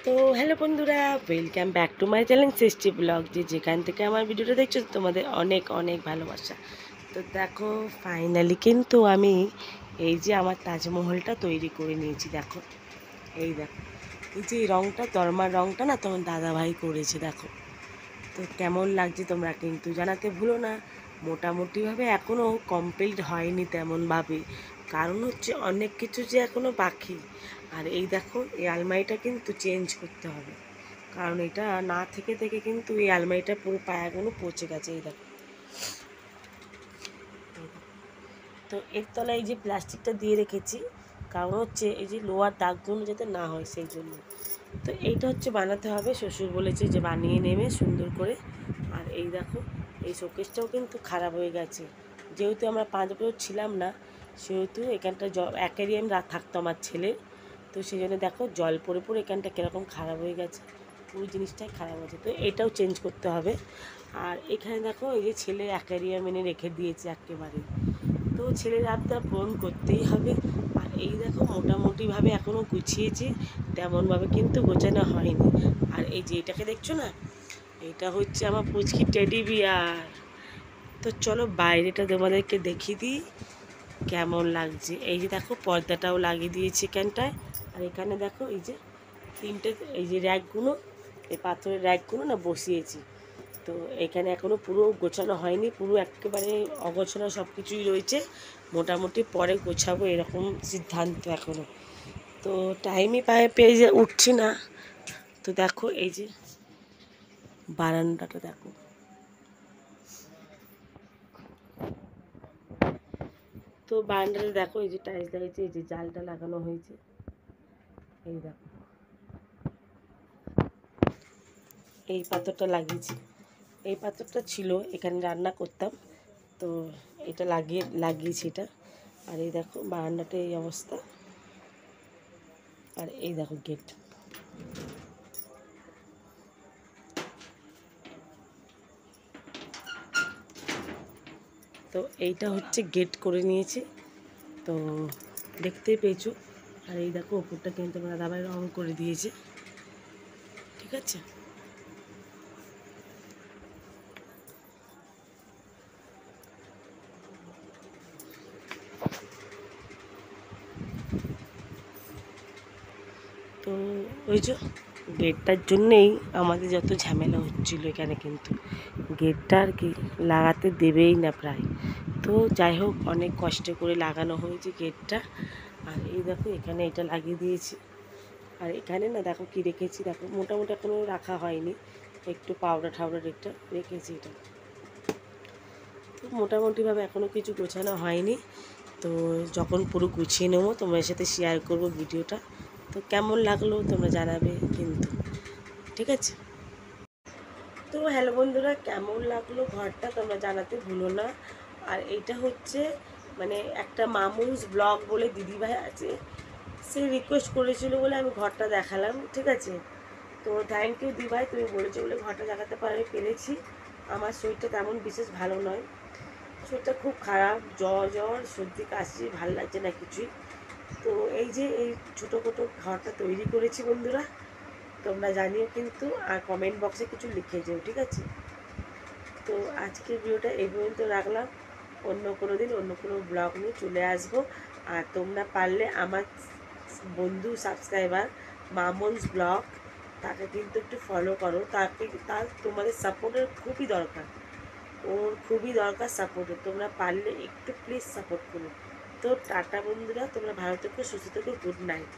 তো হ্যালো বন্ধুরা, welcome back to my channel সৃষ্টি ব্লগ। যেখান থেকে আমার ভিডিওটা দেখছো তোমাদের অনেক অনেক ভালোবাসা। তো দেখো, ফাইনালি কিন্তু আমি এই যে আমার তাজমহলটা তৈরি করে নিয়েছি। দেখো, এই দেখো, এই যে এই রঙটা, দরমার রঙটা না তোমার দাদাভাই করেছে। দেখো তো কেমন লাগছে তোমরা কিন্তু জানাতে ভুলো না। মোটামুটিভাবে এখনও কমপ্লিট হয়নি তেমনভাবে, কারণ হচ্ছে অনেক কিছু যে এখনও বাকি। আর এই দেখো, এই আলমারিটা কিন্তু চেঞ্জ করতে হবে, কারণ এটা না থেকে থেকে কিন্তু এই আলমারিটা পুরো পায়াগুলো পচে গেছে। এই দেখো, তো এর তলায় এই যে প্লাস্টিকটা দিয়ে রেখেছি, কারণ হচ্ছে এই যে লোহার দাগগুলো যাতে না হয় সেই জন্য। তো এইটা হচ্ছে বানাতে হবে, শ্বশুর বলেছে যে বানিয়ে নেবে সুন্দর করে। আর এই দেখো, এই শোকেসটাও কিন্তু খারাপ হয়ে গেছে। যেহেতু আমরা 5 বছর ছিলাম না, সেহেতু এখানটা অ্যাকোয়ারিয়াম থাকতো আমার ছেলে, তো সেই জন্য দেখো জল পড়ে পড়ে এখানটা কীরকম খারাপ হয়ে গেছে, পুরো জিনিসটাই খারাপ হয়েছে। তো এটাও চেঞ্জ করতে হবে। আর এখানে দেখো, এই যে ছেলে অ্যাকোয়ারিয়াম এনে রেখে দিয়েছে একেবারে, তো ছেলের আবদার পূরণ করতেই হবে। আর এই দেখো, মোটামুটিভাবে এখনও গুছিয়েছি, তেমনভাবে কিন্তু গোছানো হয়নি। আর এই যে এটাকে দেখছো না, এটা হচ্ছে আমার পুচকি টেডি বিয়ার। তো চলো বাইরেটা তোমাদেরকে দেখিয়ে দিই কেমন লাগছে। এই যে দেখো, পর্দাটাও লাগিয়ে দিয়েছি এখানটায়। আর এখানে দেখো, এই যে তিনটে, এই যে র্যাকগুলো, এই পাথরের র্যাকগুলো না বসিয়েছি। তো এখানে এখনও পুরো গোছানো হয়নি, পুরো একেবারে অগোছানো সব কিছুই রয়েছে। মোটামুটি পরে গোছাবো এরকম সিদ্ধান্ত এখনও। তো টাইমই পেয়ে যে উঠছি না। তো দেখো, এই যে বারান্দাটা দেখো, তো বারান্দাটা দেখো, এই যে টাইলস লাগিয়েছে, এই যে জালটা লাগানো হয়েছে। এই দেখো, এই পাথরটা লাগিয়েছি। এই পাথরটা ছিল, এখানে রান্না করতাম, তো এটা লাগিয়েছি এটা। আর এই দেখো বারান্দাটা এই অবস্থা। আর এই দেখো গেট। তো এইটা হচ্ছে গেট করে নিয়েছি, তো দেখতেই পেয়েছো। আর এই দেখো, ওপরটা কিন্তু আমরা দাবায় রং করে দিয়েছে, ঠিক আছে। তো ওই যে গেটটার জন্যেই আমাদের যত ঝামেলা হচ্ছিলো এখানে, কিন্তু গেটটা আর কি লাগাতে দেবেই না প্রায়। তো যাই হোক, অনেক কষ্ট করে লাগানো হয়েছে গেটটা। আর এই দেখো, এখানে এটা লাগিয়ে দিয়েছি। আর এখানে না দেখো কি রেখেছি, দেখো মোটামুটি এখনও রাখা হয়নি, একটু পাউডার ঠাউডার একটা রেখেছি এটা। তো মোটামুটিভাবে এখনও কিছু গোছানো হয়নি। তো যখন পুরো গুছিয়ে নেবো তোমার সাথে শেয়ার করব ভিডিওটা। তো কেমন লাগলো তোমরা জানাবে কিন্তু, ঠিক আছে। তো হ্যালো বন্ধুরা, কেমন লাগলো ঘরটা তোমরা জানাতে ভুলো না। আর এইটা হচ্ছে মানে একটা মামুস ব্লগ বলে দিদিভাই আছে, সে রিকোয়েস্ট করেছিল বলে আমি ঘরটা দেখালাম, ঠিক আছে। তো থ্যাংক ইউ দিদিভাই, তুমি বলেছো বলে ঘরটা দেখাতে পেরেছি। আমার শরীরটা তেমন বিশেষ ভালো নয়, শরীরটা খুব খারাপ, জ্বর জ্বর সর্দি কাশি, ভালো লাগছে না কিছুই। তো এই যে এই ছোটো খাটো ঘরটা তৈরি করেছি বন্ধুরা, তোমরা জানিও কিন্তু, আর কমেন্ট বক্সে কিছু লিখে যেও, ঠিক আছে। তো আজকের ভিডিওটা এই পর্যন্ত রাখলাম, অন্য কোনো দিন অন্য কোনো ব্লগ নিয়ে চলে আসবো। আর তোমরা পারলে আমার বন্ধু সাবস্ক্রাইবার মামুনস ব্লগ, তাকে কিন্তু একটু ফলো করো, তার তোমাদের সাপোর্টের খুবই দরকার, ওর খুবই দরকার সাপোর্টের, তোমরা পারলে একটু প্লিজ সাপোর্ট করো। তো টাটা বন্ধুরা, তোমরা ভালো থেকো, সুস্থ থেকো, গুড নাইট।